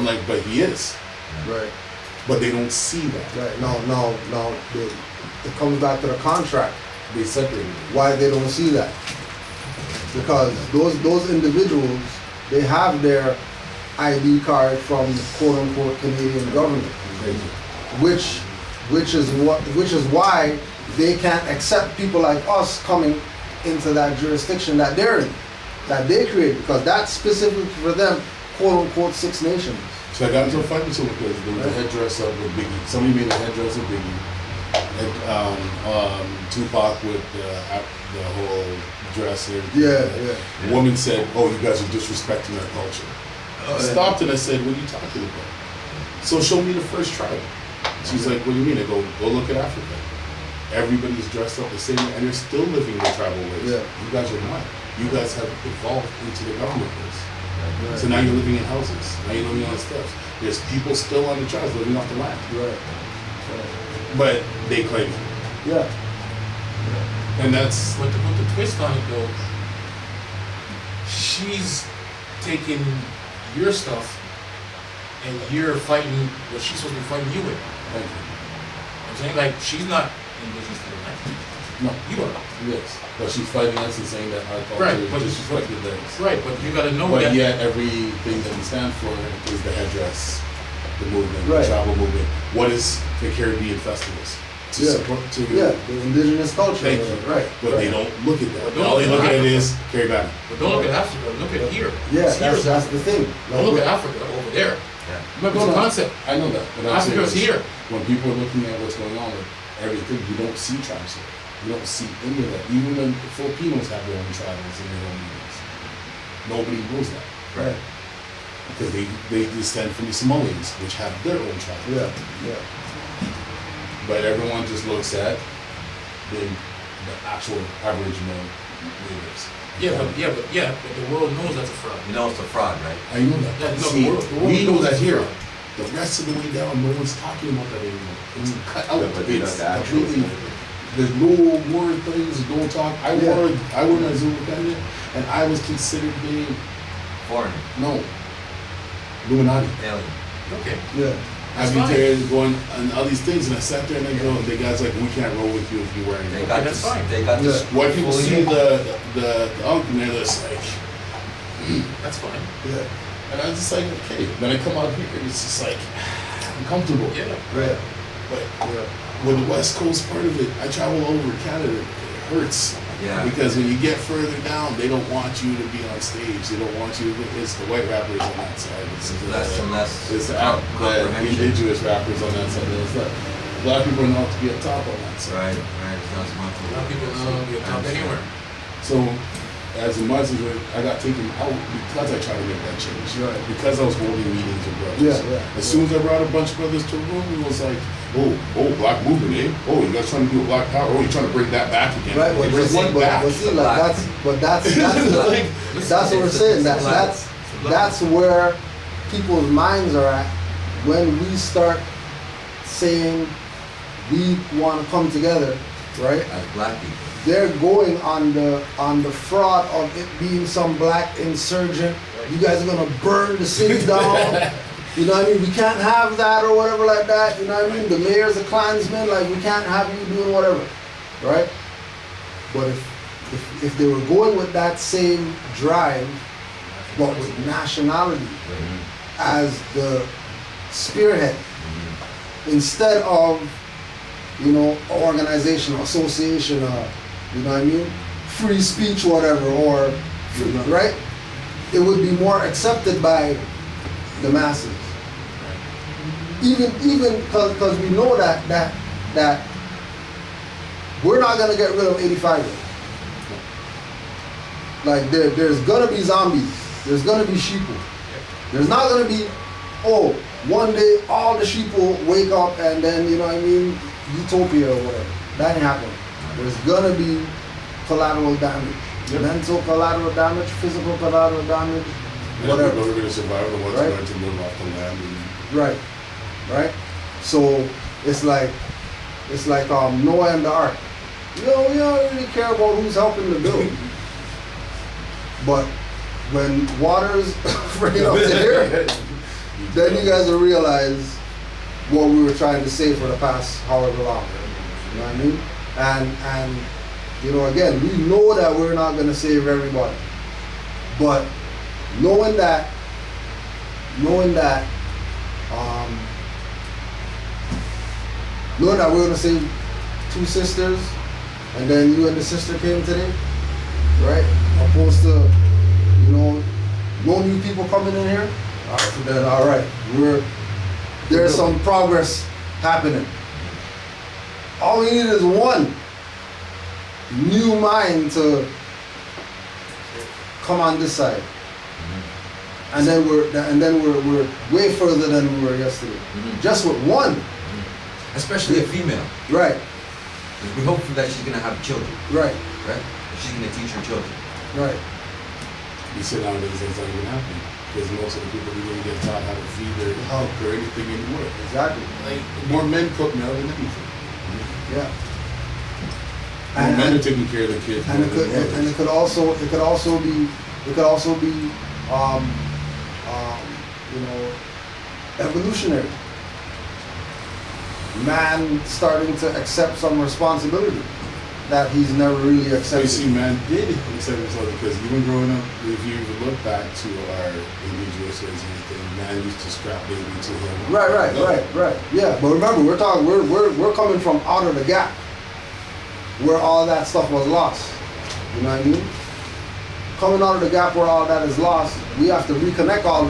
like, but he is. Right. But they don't see that. Right. No. It comes back to the contract. They separated. Why they don't see that? Because those individuals, they have their ID card from the quote unquote Canadian government, which is why they can't accept people like us coming into that jurisdiction that they're in, that they created, because that's specifically for them, quote unquote, Six Nations. So I got into a fight with someone because there was a headdress up with Biggie. Somebody made a headdress of Biggie. And, Tupac with the whole dress and everything. Yeah. The woman said, "Oh, you guys are disrespecting our culture." I stopped and I said, "What are you talking about?" So show me the first tribe. She's like, "What do you mean?" I go look at Africa. Everybody's dressed up the same and they're still living their tribal ways. Yeah. You guys are not. You guys have evolved into the government ways. Right. So now you're living in houses. Now you're living on the steps. There's people still on the tribes living off the land. Right. But they claim it. Yeah. And that's what the twist on it though. She's taking your stuff and you're fighting what she's supposed to be fighting you with. Thank you. I'm saying, like, she's not indigenous to the land. No. You are. Yes. But she's fighting us and saying that our culture Right, is but disrespected theirs. Right, but you gotta know But that. yet everything that we stand for is the headdress, the movement, Right. the tribal movement. What is the Caribbean festivals? To Yeah. support Yeah, the indigenous culture. Thank you. Right. But right. they don't look at that. But don't All they look look at at it Africa. is Caribbean. But don't look at Africa, look at here. Yeah, It's here. that's the thing. Don't look at Africa over there. Remember the concept. I know that. But I'm saying Africa's is, here. when people are looking at what's going on with everything, you don't see tribes here. You don't see any of that. Even when the Filipinos have their own tribes and their own meetings. Nobody knows that. Right. Because they descend from the Somalians, which have their own tribe. Yeah. But everyone just looks at the actual Aboriginal natives. But the world knows that's a fraud. You know it's a fraud, right? I know that. Yeah, no, See, the world we know knows that it's here. fraud. The rest of the way down, no one's talking about that anymore. It's cut out. Yeah, but they It's don't actually completely. There's no more things. Don't talk. I wore my Zulu pendant, and I was considered being Foreigner, Illuminati. alien. Okay. Yeah. That's I'd be fine. there going and all these things, and I sat there and I go, the guy's like, we can't roll with you if you're wearing They that. got that's this. fine. They got this. When people fully- see the uncle, and they're just like, That's fine. Yeah. and I was just like, okay. Then I come out here and it's just like, uncomfortable. Yeah. Right. But Yeah. with the West Coast part of it, I travel over Canada. It hurts. Yeah. Because when you get further down, they don't want you to be on stage. They don't want you to. It's the white rappers on that side. It's Less and less It's the comprehension. indigenous rappers on that side. It's not, a lot of people are not to be up top on that side. Right. It's not as much. A lot of people don't be a top anywhere. So, as a Muslim, I got taken out because I tried to make that change. Right. Because I was holding meetings with brothers. Yeah. As soon as I brought a bunch of brothers to a room, it was like, oh, black movement, eh? Oh, you guys trying to do a black power? Oh, you're trying to bring that back again? Right, but Bring see, what back? like that's what we're saying. That's where people's minds are at when we start saying we want to come together, right? As black people. They're going on the fraud of it being some black insurgent. You guys are gonna burn the city down. You know what I mean? We can't have that or whatever like that. You know what I mean? The mayor's a Klansman. Like, we can't have you doing whatever, right? But if they were going with that same drive, but with nationality as the spearhead, instead of, you know, organization, association, you know what I mean? Free speech, whatever, or, right? It would be more accepted by the masses. Even because we know that we're not gonna get rid of 85 yet. Like there's gonna be zombies. There's gonna be sheeple. There's not gonna be, one day all the sheeple wake up and then, you know what I mean, utopia or whatever. That ain't happening. There's gonna be collateral damage. Yep. Mental collateral damage, physical collateral damage, And whatever. we're going to survive the ones Right. who learn to live off the land. Right. So it's like Noah and the ark. We don't really care about who's helping to build. But when water's bringing up to here, then you guys will realize what we were trying to say for the past however long. You know what I mean? And you know, again, we know that we're not gonna save everybody. But knowing that knowing that we're gonna save 2 sisters, and then you and the sister came today, right? Opposed to, you know, no new people coming in here. So then, all right, there's some progress happening. All we need is one new mind to come on this side, and then we're way further than we were yesterday. Just with one, Especially a female. right, Because we hope that she's gonna have children, right, right? She's gonna teach her children. right. You sit down and it's not even happening. Because most of the people who didn't get taught how to feed or cook or anything anymore. Exactly. Like, more men cook now than anything. Yeah. More men are taking care of the kids. And more it than could mothers. it could also be you know, evolutionary. Man starting to accept some responsibility that he's never really So you accepted. see, man did accept himself because even growing up, if you even look back to our indigenous ways and anything, man used to strap baby to him. Right. Yeah, but remember, we're coming from out of the gap where all that stuff was lost. You know what I mean? Coming out of the gap where all that is lost, we have to reconnect all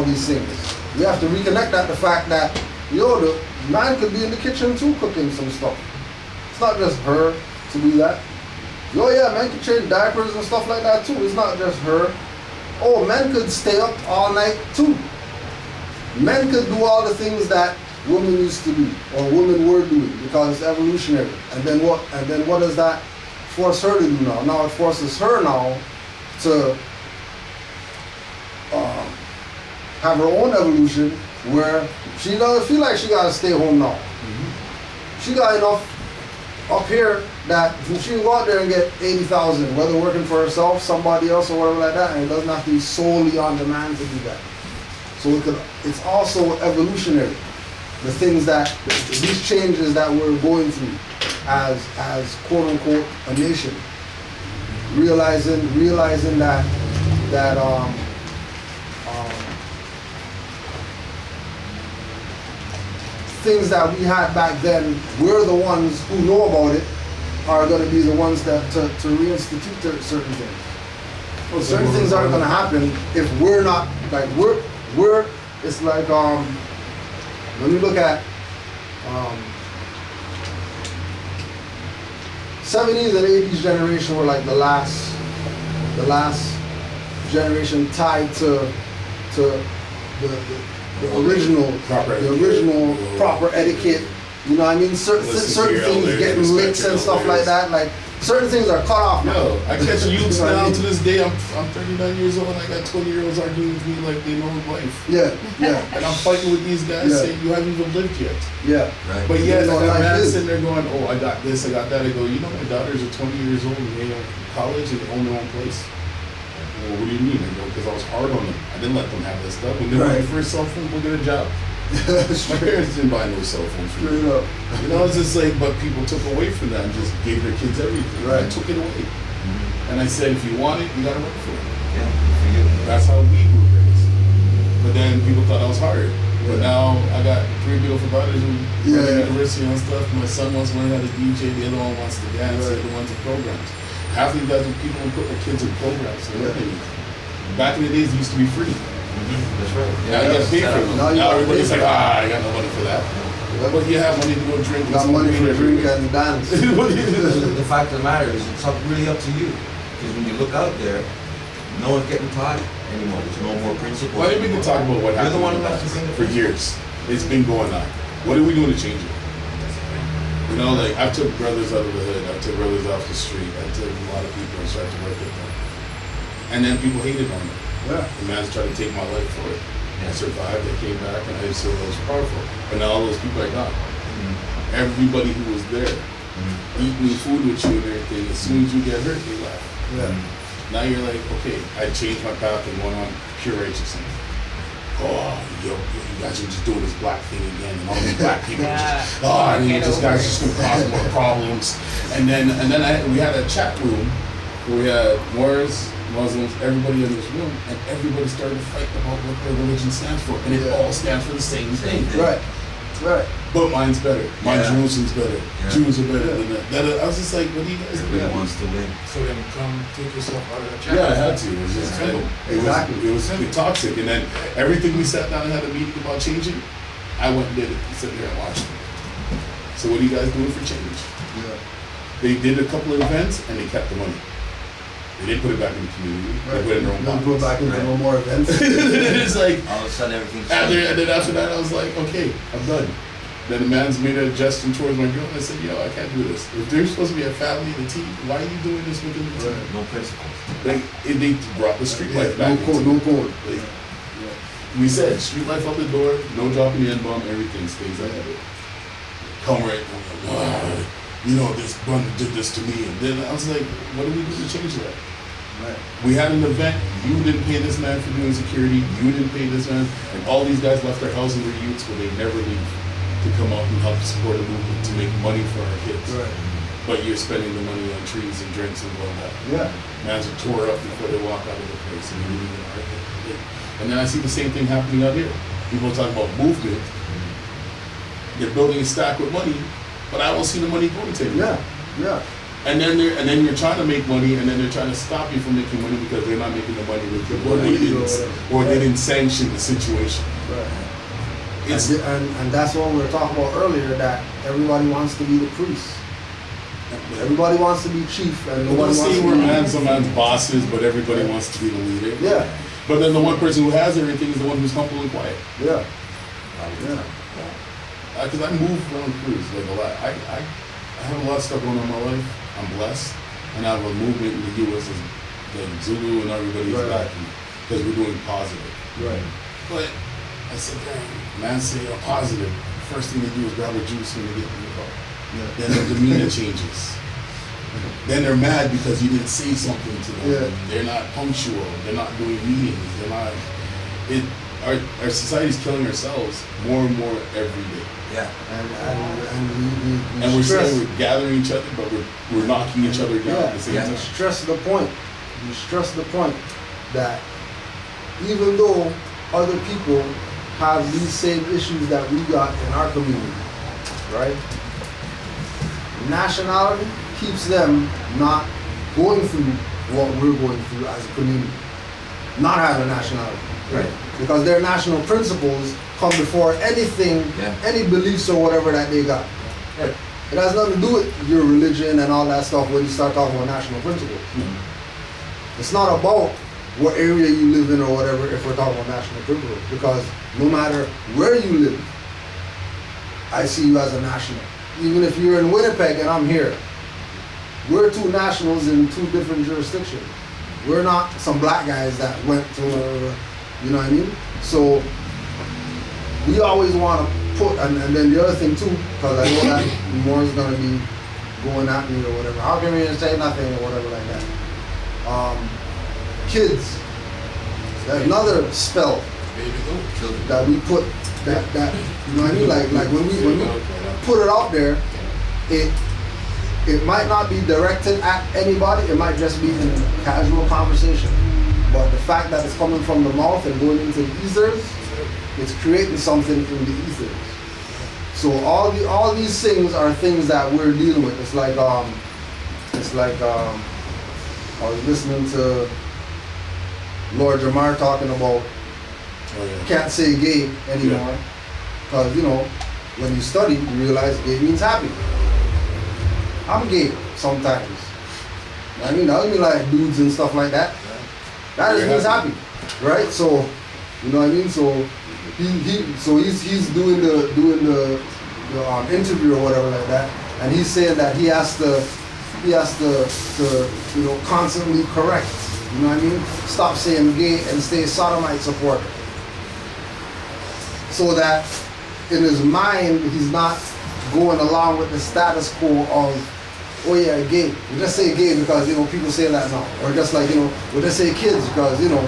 these things. We have to reconnect the fact that the man could be in the kitchen too cooking some stuff. It's not just her to do that. Yeah, men could change diapers and stuff like that too. It's not just her. Oh, men could stay up all night too. Men could do all the things that women used to do or women were doing because it's evolutionary. And then what does that force her to do now? Now it forces her now to have her own evolution where she doesn't feel like she gotta stay home now. She got enough up here that she can go out there and get 80,000, whether working for herself, somebody else, or whatever like that, and it doesn't have to be solely on demand to do that. So it's also evolutionary. The things these changes that we're going through as quote unquote a nation, realizing that things that we had back then, we're the ones who know about it, are going to be the ones that to reinstitute certain things. Well, certain things aren't going to happen if we're not, like, we're it's like, when you look at 70s and 80s generation were like the last generation tied to the original proper etiquette. You know what I mean? Certain things getting licks and stuff like that. Like certain things are cut off now. No, I catch youths now to this day. I'm 39 years old and I got 20-year-olds arguing with me like they know life. Yeah. And I'm fighting with these guys saying you haven't even lived yet. Yeah. Right. But yet, You know, I got life man is. sitting there going, oh, I got this, I got that. I go, you know, my daughters are 20 years old and they are in college and they own their own place. Well, what do you mean? I go, because I was hard on them. I didn't let them have that stuff. When they Right. went for a cell phone, go get a job. My parents didn't buy no cell phones for Straight me. up. You know, it's just like, but people took away from that and just gave their kids everything. Right. I took it away. And I said, if you want it, you gotta work for it. Yeah, for you. That's how we were raised. But then people thought I was hard. But now I got 3 beautiful daughters who go to university and stuff. My son wants to learn how to DJ, the other one wants to dance, the other one's in programs. Half these guys are people who put their kids in programs. So back in the days, it used to be free. That's right. Now you gotta pay for it. Now you Now gotta everybody's pay like, for it. I got no money for that. But you have money to go drink. and Got smoke money weed for every drink week. and dance. The fact of the matter is, it's really up to you. Because when you look out there, no one's getting taught anymore. There's no more principles. Why didn't we can talk about what You're happened the one in who the has to past bring it for years? It's been going on. What are we doing to change it? You know, like I took brothers out of the hood. I took brothers off the street. I took a lot of people and started to work with them. And then people hated on me. Yeah. The man's tried to take my life for it. I survived. I came back, and I still was powerful. But now all those people are gone. Everybody who was there, eating food with you and everything, as soon as you get hurt, they laugh. Yeah. Now you're like, okay, I changed my path and went on pure righteousness. yo, you guys are just doing this black thing again, and all these black people are Yeah. just, and this guy's just gonna cause more problems. And then we had a chat room where we had Moors, Muslims, everybody in this room, and everybody started to fight about what their religion stands for, and it all stands for the same thing. Right. Right. But mine's better. My Yeah. Jerusalem's better. Yeah. Jews are better than that. I was just like, what do you guys Everybody do? wants to win. So then come take yourself out of that chat. Yeah, I had to. It was just Exactly. it was toxic. And then everything we sat down and had a meeting about changing, I went and did it. Sitting there and watched it. So what are you guys doing for change? Yeah. They did a couple of events and they kept the money. They didn't put it back in the community. They put it in their own Don't go pockets. back into no more events. It's like All of a sudden, everything's and then after that I was like, okay, I'm done. Then the man's made a gesture towards my girl and I said, yo, I can't do this. If there's supposed to be a family and a team, why are you doing this within the team? no principles. They brought the street life No back. code, into no it. code. Like, we said, street life out the door, no dropping the N-bomb, everything stays like that. Come right, you know, this bun did this to me. And then I was like, what do we do to change that? Right. We had an event, you didn't pay this man for doing security, you didn't pay this man, and all these guys left their houses or youths where they never leave to come out and help support a movement to make money for our kids. Right. But you're spending the money on trees and drinks and whatnot. Yeah. Mans are tore up before they walk out of the place and you didn't even argue. And then I see the same thing happening out here. People talk about movement. They're building a stack with money, but I don't see the money going to you. Yeah. Yeah. And then you're trying to make money, and then they're trying to stop you from making money because they're not making the money with you, or they didn't sanction the situation. Right. It's And that's what we were talking about earlier, that everybody wants to be the priest. Everybody wants to be chief, and we're nobody wants seeing to where be. man's bosses, but everybody wants to be the leader. Yeah. But then the one person who has everything is the one who's humble and quiet. Yeah. Yeah. Because I move around cruise like a lot. I have a lot of stuff going on in my life. I'm blessed, and I have a movement in the U.S. The Zulu and everybody's Right. backing because we're doing positive. Right. But I said, dang, man, say I'm positive. First thing they do is grab a juice when they get in the car. Yeah. Then their demeanor changes. Then they're mad because you didn't say something to them. Yeah. They're not punctual. They're not doing meetings. They're not. Our society's killing ourselves more and more every day. Yeah. And And we're stress. saying we're gathering each other, but we're knocking each other down at the same Yeah, time. you stress the point. You stress the point that even though other people have these same issues that we got in our community, right? Nationality keeps them not going through what we're going through as a community. Not having nationality, right? Because their national principles come before anything, Yeah. any beliefs or whatever that they got. Right. It has nothing to do with your religion and all that stuff when you start talking about national principles. It's not about what area you live in or whatever if we're talking about national principles. Because no matter where you live, I see you as a national. Even if you're in Winnipeg and I'm here, we're two nationals in two different jurisdictions. We're not some black guys that went to, you know what I mean? So we always want to put, and then the other thing too, because I know that more is going to be going at me or whatever. How can we just say nothing or whatever like that? Kids, that's another spell Baby go. Children. that we put, that you know what I mean? Like when we put it out there, it might not be directed at anybody. It might just be in casual conversation. But the fact that it's coming from the mouth and going into the ethers, it's creating something in the ethers. So all these things are things that we're dealing with. It's like I was listening to Lord Jamar talking about Oh, yeah. can't say gay anymore. Because, you know, when you study, you realize gay means happy. I'm gay sometimes. I mean, that doesn't mean like dudes and stuff like that. That just means happy, right? So, you know what I mean? So he's doing the interview or whatever like that, and he's saying that he has to you know, constantly correct. You know what I mean? Stop saying gay and stay sodomite supporter. So that in his mind he's not going along with the status quo of, oh yeah, gay. We just say gay because, you know, people say that now. Or just like, you know, we just say kids because, you know,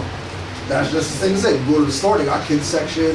that's just the thing to say. Go to the store, they got kids section.